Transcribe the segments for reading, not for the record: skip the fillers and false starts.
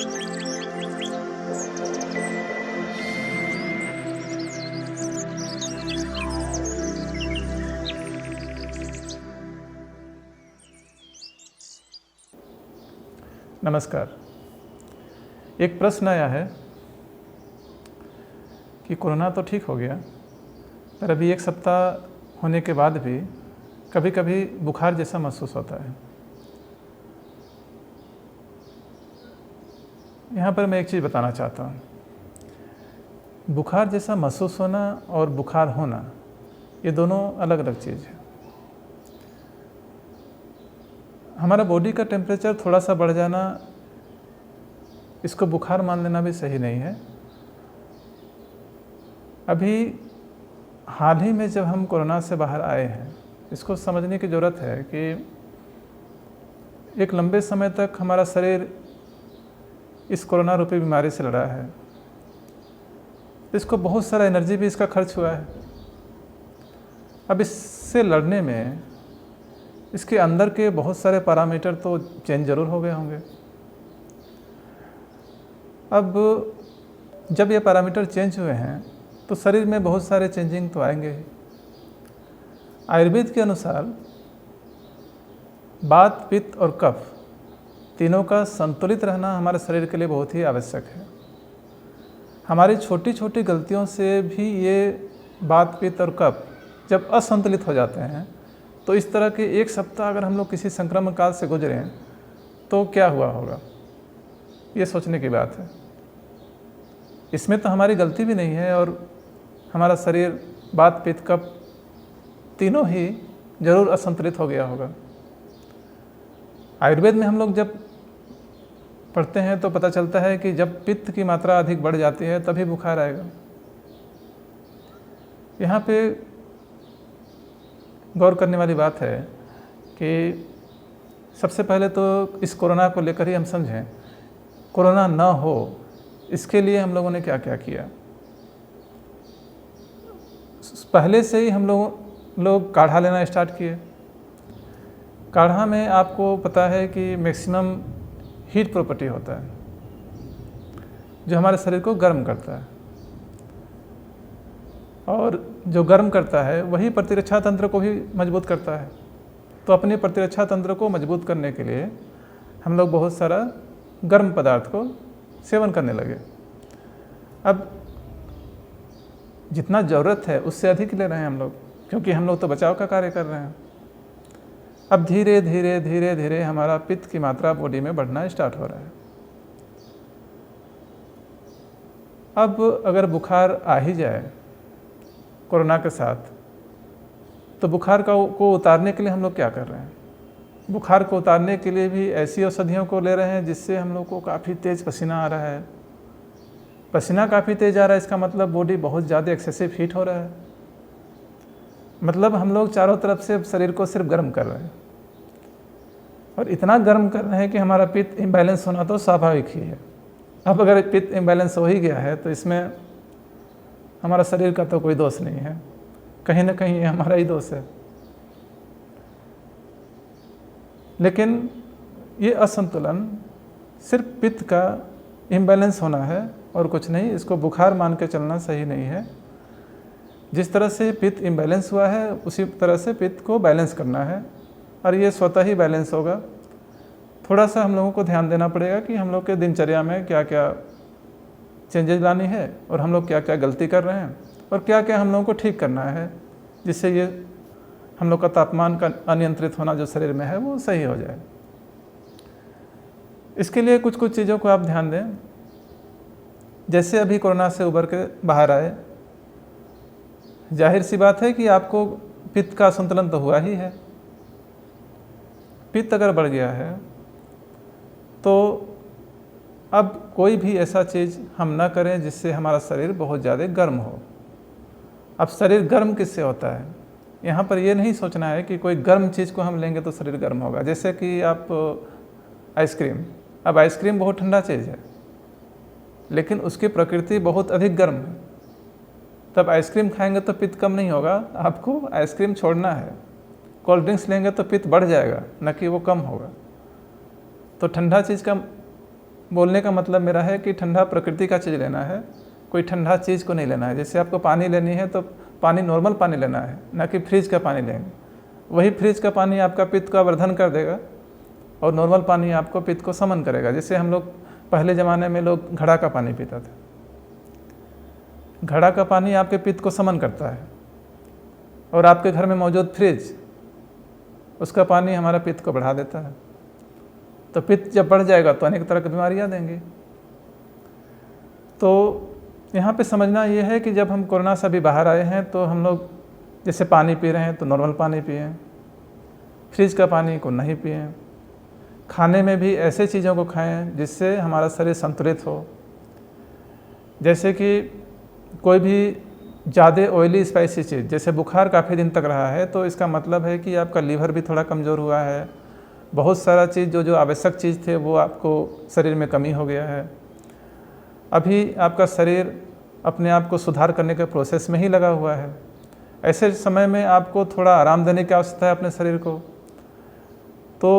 नमस्कार। एक प्रश्न आया है कि कोरोना तो ठीक हो गया, पर अभी 1 सप्ताह होने के बाद भी कभी कभी बुखार जैसा महसूस होता है। यहाँ पर मैं एक चीज़ बताना चाहता हूँ। बुखार जैसा महसूस होना और बुखार होना, ये दोनों अलग अलग चीज़ है। हमारा बॉडी का टेम्परेचर थोड़ा सा बढ़ जाना, इसको बुखार मान लेना भी सही नहीं है। अभी हाल ही में जब हम कोरोना से बाहर आए हैं, इसको समझने की ज़रूरत है कि एक लंबे समय तक हमारा शरीर इस कोरोना रूपी बीमारी से लड़ा है। इसको बहुत सारा एनर्जी भी इसका खर्च हुआ है। अब इससे लड़ने में इसके अंदर के बहुत सारे पैरामीटर तो चेंज ज़रूर हो गए होंगे। अब जब ये पैरामीटर चेंज हुए हैं तो शरीर में बहुत सारे चेंजिंग तो आएंगे ही। आयुर्वेद के अनुसार वात, पित्त और कफ तीनों का संतुलित रहना हमारे शरीर के लिए बहुत ही आवश्यक है। हमारी छोटी छोटी गलतियों से भी ये वात, पित्त और कफ जब असंतुलित हो जाते हैं, तो इस तरह के 1 सप्ताह अगर हम लोग किसी संक्रमण काल से गुजरें तो क्या हुआ होगा, ये सोचने की बात है। इसमें तो हमारी गलती भी नहीं है और हमारा शरीर वात, पित्त, कफ तीनों ही जरूर असंतुलित हो गया होगा। आयुर्वेद में हम लोग जब पढ़ते हैं तो पता चलता है कि जब पित्त की मात्रा अधिक बढ़ जाती है तभी बुखार आएगा। यहाँ पे गौर करने वाली बात है कि सबसे पहले तो इस कोरोना को लेकर ही हम समझें, कोरोना ना हो इसके लिए हम लोगों ने क्या क्या किया। पहले से ही हम लोग काढ़ा लेना स्टार्ट किए। काढ़ा में आपको पता है कि मैक्सिमम हीट प्रॉपर्टी होता है जो हमारे शरीर को गर्म करता है, और जो गर्म करता है वही प्रतिरक्षा तंत्र को भी मजबूत करता है। तो अपने प्रतिरक्षा तंत्र को मजबूत करने के लिए हम लोग बहुत सारा गर्म पदार्थ को सेवन करने लगे। अब जितना ज़रूरत है उससे अधिक ले रहे हैं हम लोग, क्योंकि हम लोग तो बचाव का कार्य कर रहे हैं। अब धीरे धीरे धीरे धीरे हमारा पित्त की मात्रा बॉडी में बढ़ना स्टार्ट हो रहा है। अब अगर बुखार आ ही जाए कोरोना के साथ, तो बुखार को उतारने के लिए हम लोग क्या कर रहे हैं? बुखार को उतारने के लिए भी ऐसी औषधियों को ले रहे हैं जिससे हम लोग को काफ़ी तेज़ पसीना आ रहा है। पसीना काफ़ी तेज़ आ रहा है, इसका मतलब बॉडी बहुत ज़्यादा एक्सेसिव हीट हो रहा है। मतलब हम लोग चारों तरफ से शरीर को सिर्फ गर्म कर रहे हैं, और इतना गर्म कर रहे हैं कि हमारा पित्त इम्बैलेंस होना तो स्वाभाविक ही है। अब अगर पित्त इम्बैलेंस हो ही गया है तो इसमें हमारा शरीर का तो कोई दोष नहीं है, कहीं ना कहीं ये हमारा ही दोष है। लेकिन ये असंतुलन सिर्फ पित्त का इम्बैलेंस होना है और कुछ नहीं। इसको बुखार मान के चलना सही नहीं है। जिस तरह से पित्त इम्बैलेंस हुआ है उसी तरह से पित्त को बैलेंस करना है, और ये स्वतः ही बैलेंस होगा। थोड़ा सा हम लोगों को ध्यान देना पड़ेगा कि हम लोग के दिनचर्या में क्या क्या चेंजेस लानी है, और हम लोग क्या क्या गलती कर रहे हैं, और क्या क्या हम लोगों को ठीक करना है, जिससे ये हम लोग का तापमान का अनियंत्रित होना जो शरीर में है वो सही हो जाए। इसके लिए कुछ कुछ चीज़ों को आप ध्यान दें। जैसे अभी कोरोना से उबर के बाहर आए, जाहिर सी बात है कि आपको पित्त का संतुलन तो हुआ ही है। पित्त अगर बढ़ गया है तो अब कोई भी ऐसा चीज़ हम ना करें जिससे हमारा शरीर बहुत ज़्यादा गर्म हो। अब शरीर गर्म किससे होता है? यहाँ पर ये नहीं सोचना है कि कोई गर्म चीज़ को हम लेंगे तो शरीर गर्म होगा। जैसे कि आप आइसक्रीम, अब आइसक्रीम बहुत ठंडा चीज़ है, लेकिन उसकी प्रकृति बहुत अधिक गर्म है। तब आइसक्रीम खाएंगे तो पित्त कम नहीं होगा, आपको आइसक्रीम छोड़ना है। कोल्ड ड्रिंक्स लेंगे तो पित्त बढ़ जाएगा, न कि वो कम होगा। तो ठंडा चीज़ का बोलने का मतलब मेरा है कि ठंडा प्रकृति का चीज़ लेना है, कोई ठंडा चीज़ को नहीं लेना है। जैसे आपको पानी लेनी है तो पानी नॉर्मल पानी लेना है, ना कि फ्रिज का पानी लेंगे। वही फ्रिज का पानी आपका पित्त का वर्धन कर देगा और नॉर्मल पानी आपको पित्त को समन करेगा। जैसे हम लोग पहले ज़माने में लोग घड़ा का पानी पीता था, घड़ा का पानी आपके पित्त को समन करता है, और आपके घर में मौजूद फ्रिज उसका पानी हमारा पित्त को बढ़ा देता है। तो पित्त जब बढ़ जाएगा तो अनेक तरह की बीमारियाँ देंगी। तो यहाँ पे समझना ये है कि जब हम कोरोना से अभी बाहर आए हैं तो हम लोग जैसे पानी पी रहे हैं तो नॉर्मल पानी पिएं, फ्रिज का पानी को नहीं पिएं। खाने में भी ऐसे चीज़ों को खाएं जिससे हमारा शरीर संतुलित हो। जैसे कि कोई भी ज़्यादा ऑयली स्पाइसी चीज़, जैसे बुखार काफ़ी दिन तक रहा है तो इसका मतलब है कि आपका लीवर भी थोड़ा कमज़ोर हुआ है। बहुत सारा चीज़ जो आवश्यक चीज़ थे वो आपको शरीर में कमी हो गया है। अभी आपका शरीर अपने आप को सुधार करने के प्रोसेस में ही लगा हुआ है। ऐसे समय में आपको थोड़ा आराम देने की आवश्यकता है अपने शरीर को। तो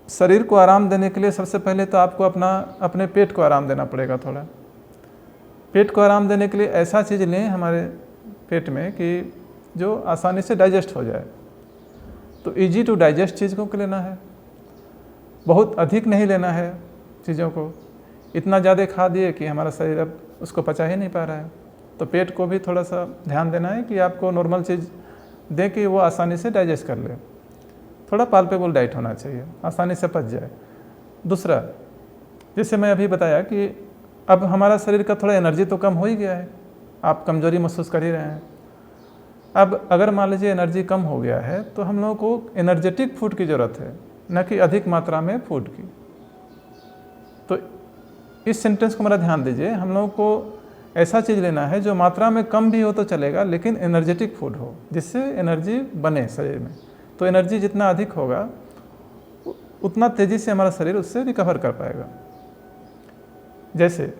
शरीर को आराम देने के लिए सबसे पहले तो आपको अपने पेट को आराम देना पड़ेगा। थोड़ा पेट को आराम देने के लिए ऐसा चीज़ लें हमारे पेट में कि जो आसानी से डाइजेस्ट हो जाए। तो इजी टू डाइजेस्ट चीज़ को लेना है, बहुत अधिक नहीं लेना है चीज़ों को। इतना ज़्यादा खा दिए कि हमारा शरीर अब उसको पचा ही नहीं पा रहा है। तो पेट को भी थोड़ा सा ध्यान देना है कि आपको नॉर्मल चीज़ दें कि वो आसानी से डाइजेस्ट कर ले। थोड़ा पाल्पेबल डाइट होना चाहिए, आसानी से पच जाए। दूसरा, जैसे मैं अभी बताया कि अब हमारा शरीर का थोड़ा एनर्जी तो कम हो ही गया है, आप कमज़ोरी महसूस कर ही रहे हैं। अब अगर मान लीजिए एनर्जी कम हो गया है तो हम लोगों को एनर्जेटिक फूड की ज़रूरत है, न कि अधिक मात्रा में फूड की। तो इस सेंटेंस को मेरा ध्यान दीजिए, हम लोगों को ऐसा चीज़ लेना है जो मात्रा में कम भी हो तो चलेगा, लेकिन एनर्जेटिक फूड हो जिससे एनर्जी बने शरीर में। तो एनर्जी जितना अधिक होगा उतना तेज़ी से हमारा शरीर उससे रिकवर कर पाएगा। जैसे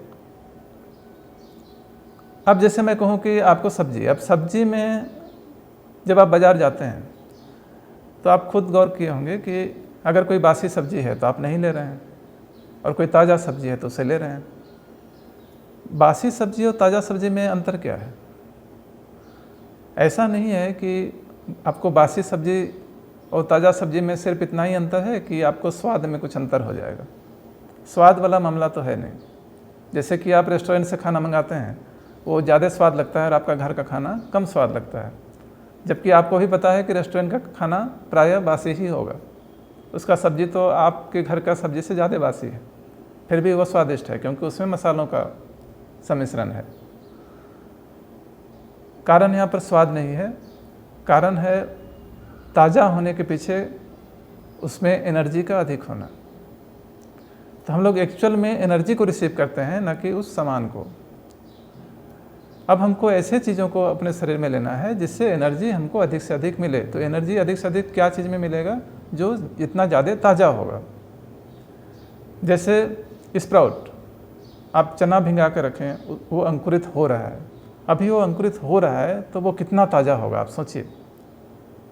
अब जैसे मैं कहूँ कि आपको सब्जी, अब सब्जी में जब आप बाज़ार जाते हैं तो आप खुद गौर किए होंगे कि अगर कोई बासी सब्जी है तो आप नहीं ले रहे हैं, और कोई ताज़ा सब्जी है तो उसे ले रहे हैं। बासी सब्जी और ताज़ा सब्जी में अंतर क्या है? ऐसा नहीं है कि आपको बासी सब्जी और ताज़ा सब्जी में सिर्फ इतना ही अंतर है कि आपको स्वाद में कुछ अंतर हो जाएगा। स्वाद वाला मामला तो है नहीं। जैसे कि आप रेस्टोरेंट से खाना मंगाते हैं, वो ज़्यादा स्वाद लगता है और आपका घर का खाना कम स्वाद लगता है, जबकि आपको भी पता है कि रेस्टोरेंट का खाना प्रायः बासी ही होगा। उसका सब्जी तो आपके घर का सब्जी से ज़्यादा बासी है, फिर भी वो स्वादिष्ट है क्योंकि उसमें मसालों का सम्मिश्रण है। कारण यहाँ पर स्वाद नहीं है, कारण है ताज़ा होने के पीछे उसमें एनर्जी का अधिक होना। तो हम लोग एक्चुअल में एनर्जी को रिसीव करते हैं, न कि उस सामान को। अब हमको ऐसे चीज़ों को अपने शरीर में लेना है जिससे एनर्जी हमको अधिक से अधिक मिले। तो एनर्जी अधिक से अधिक क्या चीज़ में मिलेगा? जो जितना ज़्यादा ताज़ा होगा। जैसे स्प्राउट, आप चना भिंगा के रखें, वो अंकुरित हो रहा है, अभी वो अंकुरित हो रहा है तो वो कितना ताज़ा होगा आप सोचिए।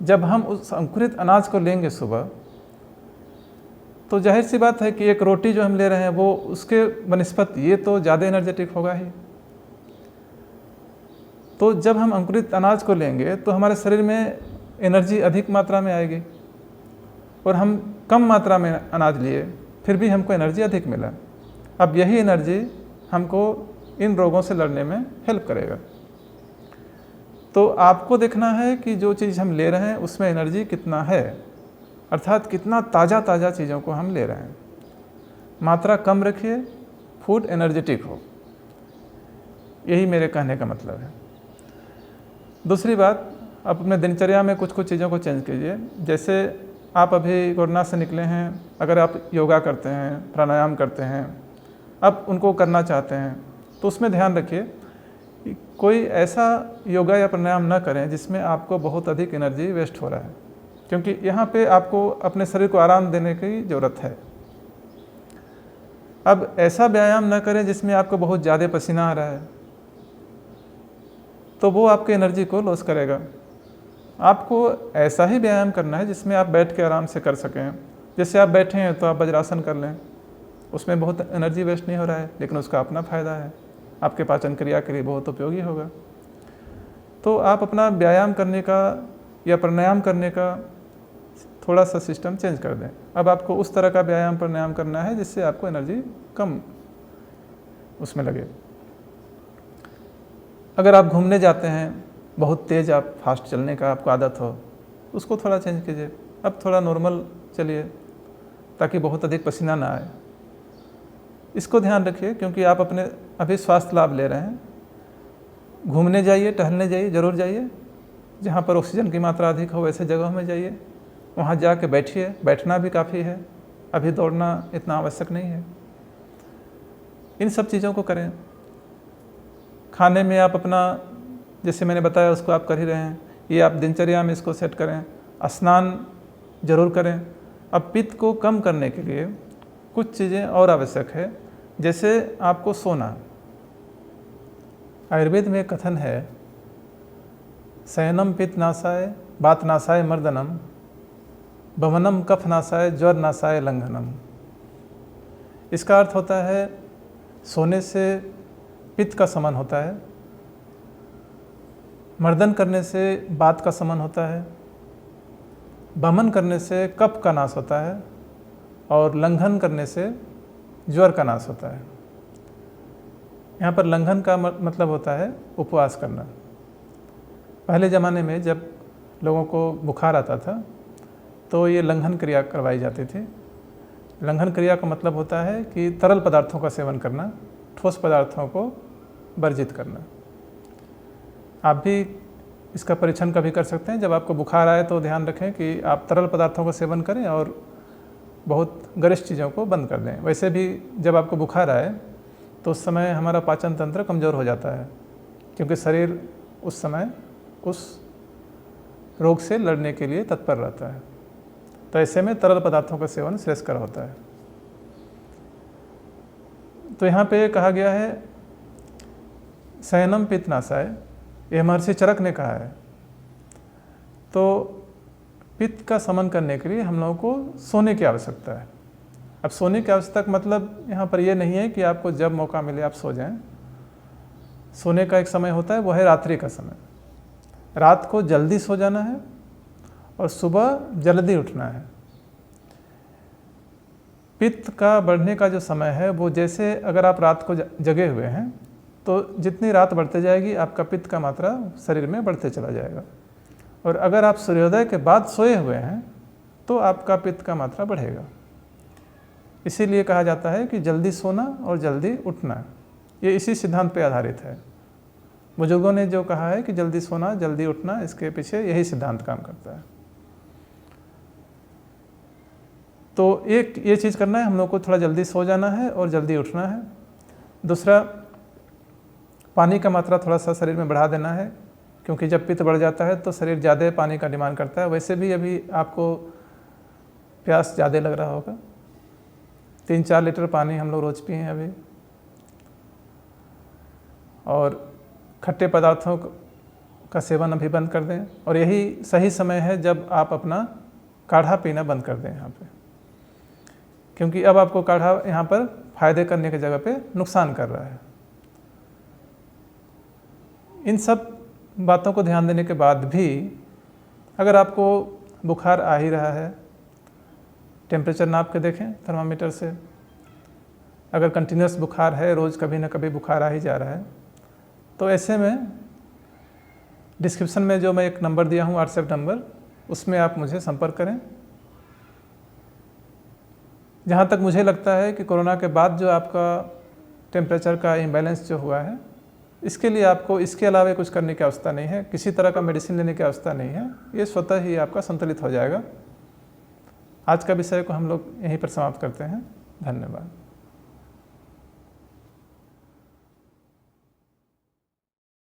जब हम उस अंकुरित अनाज को लेंगे सुबह, तो जाहिर सी बात है कि एक रोटी जो हम ले रहे हैं वो उसके बनिस्बत ये तो ज़्यादा एनर्जेटिक होगा ही। तो जब हम अंकुरित अनाज को लेंगे तो हमारे शरीर में एनर्जी अधिक मात्रा में आएगी, और हम कम मात्रा में अनाज लिए फिर भी हमको एनर्जी अधिक मिला। अब यही एनर्जी हमको इन रोगों से लड़ने में हेल्प करेगा। तो आपको देखना है कि जो चीज़ हम ले रहे हैं उसमें एनर्जी कितना है, अर्थात कितना ताज़ा ताज़ा चीज़ों को हम ले रहे हैं। मात्रा कम रखिए, फूड एनर्जेटिक हो, यही मेरे कहने का मतलब है। दूसरी बात, आप अपने दिनचर्या में कुछ कुछ चीज़ों को चेंज कीजिए। जैसे आप अभी कोरोना से निकले हैं, अगर आप योगा करते हैं, प्राणायाम करते हैं, आप उनको करना चाहते हैं, तो उसमें ध्यान रखिए कि कोई ऐसा योगा या प्राणायाम ना करें जिसमें आपको बहुत अधिक एनर्जी वेस्ट हो रहा है, क्योंकि यहाँ पे आपको अपने शरीर को आराम देने की ज़रूरत है। अब ऐसा व्यायाम ना करें जिसमें आपको बहुत ज़्यादा पसीना आ रहा है, तो वो आपके एनर्जी को लॉस करेगा। आपको ऐसा ही व्यायाम करना है जिसमें आप बैठ के आराम से कर सकें। जैसे आप बैठे हैं तो आप वज्रासन कर लें, उसमें बहुत एनर्जी वेस्ट नहीं हो रहा है, लेकिन उसका अपना फ़ायदा है, आपके पाचन क्रिया के लिए बहुत उपयोगी होगा। तो आप अपना व्यायाम करने का या प्राणायाम करने का थोड़ा सा सिस्टम चेंज कर दें। अब आपको उस तरह का व्यायाम प्राणायाम करना है जिससे आपको एनर्जी कम उसमें लगे। अगर आप घूमने जाते हैं, बहुत तेज़ आप फास्ट चलने का आपको आदत हो, उसको थोड़ा चेंज कीजिए। अब थोड़ा नॉर्मल चलिए ताकि बहुत अधिक पसीना ना आए। इसको ध्यान रखिए, क्योंकि आप अपने अभी स्वास्थ्य लाभ ले रहे हैं। घूमने जाइए, टहलने जाइए, ज़रूर जाइए। जहाँ पर ऑक्सीजन की मात्रा अधिक हो वैसे जगहों में जाइए, वहाँ जाके बैठिए, बैठना भी काफ़ी है, अभी दौड़ना इतना आवश्यक नहीं है। इन सब चीज़ों को करें। खाने में आप अपना, जैसे मैंने बताया, उसको आप कर ही रहे हैं, ये आप दिनचर्या में इसको सेट करें। स्नान जरूर करें। अब पित्त को कम करने के लिए कुछ चीज़ें और आवश्यक है, जैसे आपको सोना। आयुर्वेद में एक कथन है, शयनम पित्त नाशाय बात नाशाय मर्दनम भवनम कफ नाशाय ज्वर नाशाय लंघनम। इसका अर्थ होता है सोने से पित्त का शमन होता है, मर्दन करने से बात का शमन होता है, वमन करने से कफ का नाश होता है और लंघन करने से ज्वर का नाश होता है। यहाँ पर लंघन का मतलब होता है उपवास करना। पहले ज़माने में जब लोगों को बुखार आता था तो ये लंघन क्रिया करवाई जाती थी। लंघन क्रिया का मतलब होता है कि तरल पदार्थों का सेवन करना, ठोस पदार्थों को वर्जित करना। आप भी इसका परीक्षण कभी कर सकते हैं। जब आपको बुखार आए तो ध्यान रखें कि आप तरल पदार्थों का सेवन करें और बहुत गरिष्ठ चीज़ों को बंद कर दें। वैसे भी जब आपको बुखार आए तो उस समय हमारा पाचन तंत्र कमज़ोर हो जाता है, क्योंकि शरीर उस समय उस रोग से लड़ने के लिए तत्पर रहता है। तो ऐसे में तरल पदार्थों का सेवन श्रेयस्कर होता है। तो यहाँ पे कहा गया है शयनम पित्त नाशाय, ये महर्षि चरक ने कहा है। तो पित्त का शमन करने के लिए हम लोगों को सोने की आवश्यकता है। अब सोने की आवश्यकता का मतलब यहाँ पर यह नहीं है कि आपको जब मौका मिले आप सो जाएं। सोने का एक समय होता है, वो है रात्रि का समय। रात को जल्दी सो जाना है और सुबह जल्दी उठना है। पित्त का बढ़ने का जो समय है वो, जैसे अगर आप रात को जगे हुए हैं तो जितनी रात बढ़ते जाएगी आपका पित्त का मात्रा शरीर में बढ़ते चला जाएगा, और अगर आप सूर्योदय के बाद सोए हुए हैं तो आपका पित्त का मात्रा बढ़ेगा। इसीलिए कहा जाता है कि जल्दी सोना और जल्दी उठना, ये इसी सिद्धांत पर आधारित है। बुजुर्गों ने जो कहा है कि जल्दी सोना जल्दी उठना, इसके पीछे यही सिद्धांत काम करता है। तो एक ये चीज़ करना है, हम लोग को थोड़ा जल्दी सो जाना है और जल्दी उठना है। दूसरा, पानी का मात्रा थोड़ा सा शरीर में बढ़ा देना है, क्योंकि जब पित्त बढ़ जाता है तो शरीर ज़्यादा पानी का डिमांड करता है। वैसे भी अभी आपको प्यास ज़्यादा लग रहा होगा। 3-4 लीटर पानी हम लोग रोज़ पिए अभी। और खट्टे पदार्थों का सेवन अभी बंद कर दें, और यही सही समय है जब आप अपना काढ़ा पीना बंद कर दें यहाँ पे, क्योंकि अब आपको काढ़ा यहाँ पर फायदे करने की जगह पे नुकसान कर रहा है। इन सब बातों को ध्यान देने के बाद भी अगर आपको बुखार आ ही रहा है, टेम्परेचर नाप के देखें थर्मामीटर से। अगर कंटिन्यूस बुखार है, रोज़ कभी ना कभी बुखार आ ही जा रहा है, तो ऐसे में डिस्क्रिप्शन में जो मैं एक नंबर दिया हूँ, व्हाट्सएप नंबर, उसमें आप मुझे संपर्क करें। जहाँ तक मुझे लगता है कि कोरोना के बाद जो आपका टेम्परेचर का इम्बैलेंस जो हुआ है, इसके लिए आपको इसके अलावा कुछ करने की आवश्यकता नहीं है, किसी तरह का मेडिसिन लेने की आवश्यकता नहीं है, ये स्वतः ही आपका संतुलित हो जाएगा। आज का विषय को हम लोग यहीं पर समाप्त करते हैं। धन्यवाद।